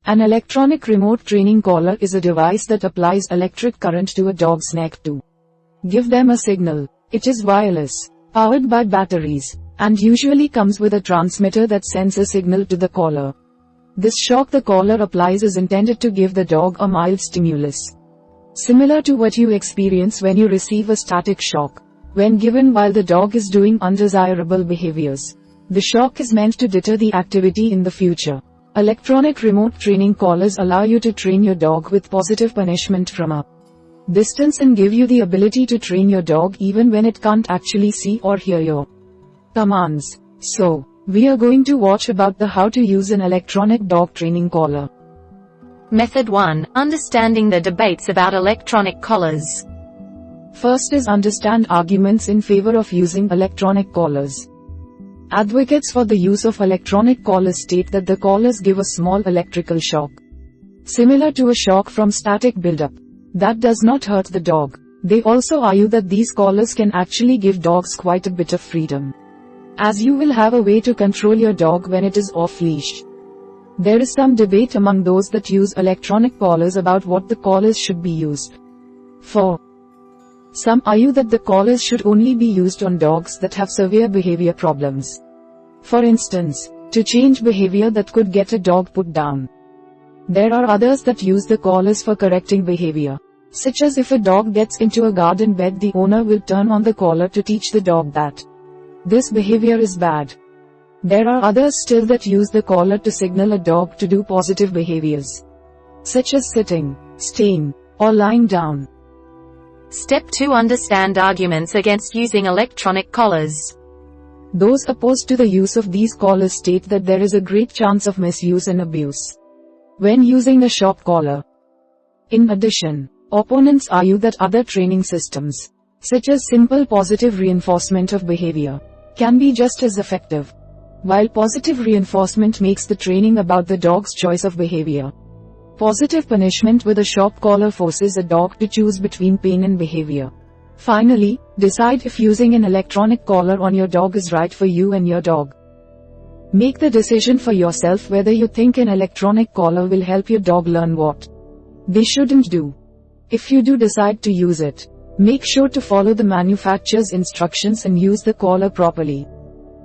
An electronic remote training collar is a device that applies electric current to a dog's neck to give them a signal. It is wireless, powered by batteries, and usually comes with a transmitter that sends a signal to the collar. This shock the collar applies is intended to give the dog a mild stimulus, similar to what you experience when you receive a static shock, when given while the dog is doing undesirable behaviors. The shock is meant to deter the activity in the future. Electronic remote training collars allow you to train your dog with positive punishment from a distance and give you the ability to train your dog even when it can't actually see or hear your commands. So, we are going to watch about the how to use an electronic dog training collar. Method 1. Understanding the debates about electronic collars. First is understand arguments in favor of using electronic collars. Advocates for the use of electronic collars state that the collars give a small electrical shock, similar to a shock from static buildup, that does not hurt the dog. They also argue that these collars can actually give dogs quite a bit of freedom, as you will have a way to control your dog when it is off leash. There is some debate among those that use electronic collars about what the collars should be used for. Some argue that the collars should only be used on dogs that have severe behavior problems. For instance, to change behavior that could get a dog put down. There are others that use the collars for correcting behavior, such as if a dog gets into a garden bed, the owner will turn on the collar to teach the dog that this behavior is bad. There are others still that use the collar to signal a dog to do positive behaviors, such as sitting, staying, or lying down. Step 2. Understand arguments against using electronic collars. Those opposed to the use of these collars state that there is a great chance of misuse and abuse when using a shock collar. In addition, opponents argue that other training systems, such as simple positive reinforcement of behavior, can be just as effective. While positive reinforcement makes the training about the dog's choice of behavior, positive punishment with a shock collar forces a dog to choose between pain and behavior. Finally, decide if using an electronic collar on your dog is right for you and your dog. Make the decision for yourself whether you think an electronic collar will help your dog learn what they shouldn't do. If you do decide to use it, make sure to follow the manufacturer's instructions and use the collar properly.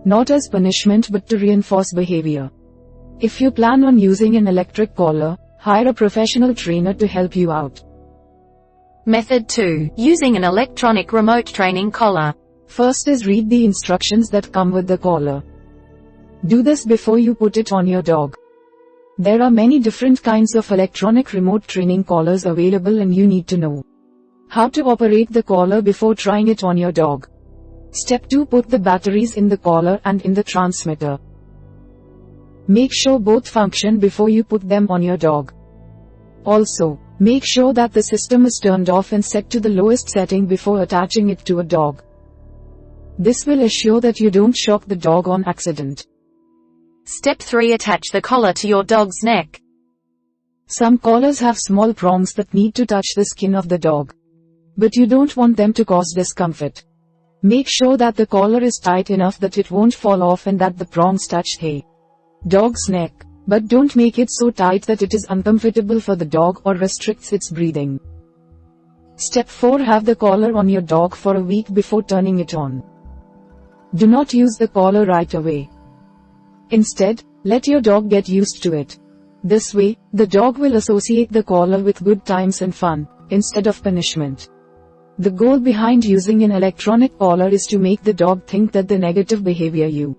Not as punishment but to reinforce behavior. If you plan on using an electric collar, hire a professional trainer to help you out. Method 2. Using an electronic remote training collar. First is read the instructions that come with the collar. Do this before you put it on your dog. There are many different kinds of electronic remote training collars available and you need to know how to operate the collar before trying it on your dog. Step 2. Put the batteries in the collar and in the transmitter. Make sure both function before you put them on your dog. Also, make sure that the system is turned off and set to the lowest setting before attaching it to a dog. This will assure that you don't shock the dog on accident. Step 3. Attach the collar to your dog's neck. Some collars have small prongs that need to touch the skin of the dog, but you don't want them to cause discomfort. Make sure that the collar is tight enough that it won't fall off and that the prongs touch the dog's neck, but don't make it so tight that it is uncomfortable for the dog or restricts its breathing. Step 4. Have the collar on your dog for a week before turning it on. Do not use the collar right away. Instead, let your dog get used to it. This way, the dog will associate the collar with good times and fun, instead of punishment. The goal behind using an electronic collar is to make the dog think that the negative behavior you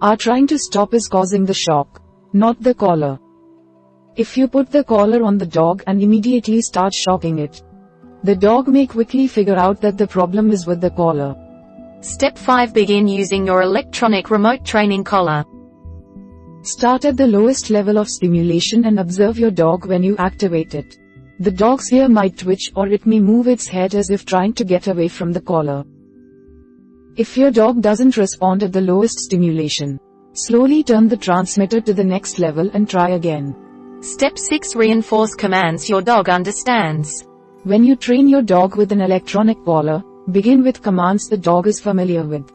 are trying to stop is causing the shock, not the collar. If you put the collar on the dog and immediately start shocking it, the dog may quickly figure out that the problem is with the collar. Step 5. Begin using your electronic remote training collar. Start at the lowest level of stimulation and observe your dog when you activate it. The dog's ear might twitch or it may move its head as if trying to get away from the collar. If your dog doesn't respond at the lowest stimulation, slowly turn the transmitter to the next level and try again. Step 6. Reinforce commands your dog understands. When you train your dog with an electronic collar, begin with commands the dog is familiar with.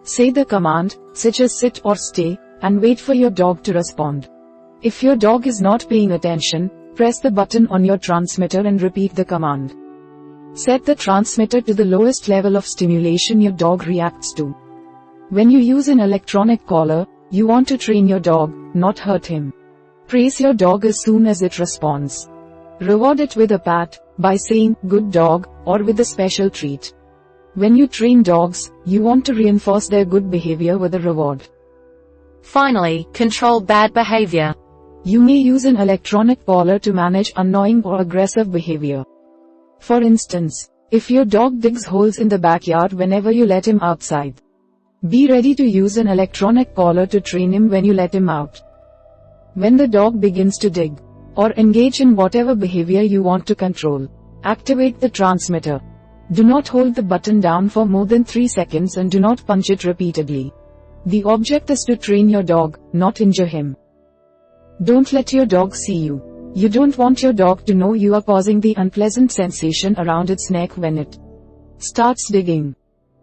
Say the command, such as sit or stay, and wait for your dog to respond. If your dog is not paying attention, press the button on your transmitter and repeat the command. Set the transmitter to the lowest level of stimulation your dog reacts to. When you use an electronic collar, you want to train your dog, not hurt him. Praise your dog as soon as it responds. Reward it with a pat, by saying, "Good dog," or with a special treat. When you train dogs, you want to reinforce their good behavior with a reward. Finally, control bad behavior. You may use an electronic collar to manage annoying or aggressive behavior. For instance, if your dog digs holes in the backyard whenever you let him outside, be ready to use an electronic collar to train him when you let him out. When the dog begins to dig, or engage in whatever behavior you want to control, activate the transmitter. Do not hold the button down for more than 3 seconds and do not punch it repeatedly. The object is to train your dog, not injure him. Don't let your dog see you. You don't want your dog to know you are causing the unpleasant sensation around its neck when it starts digging.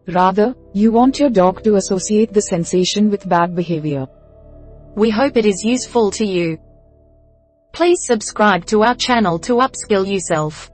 Rather, you want your dog to associate the sensation with bad behavior. We hope it is useful to you. Please subscribe to our channel to upskill yourself.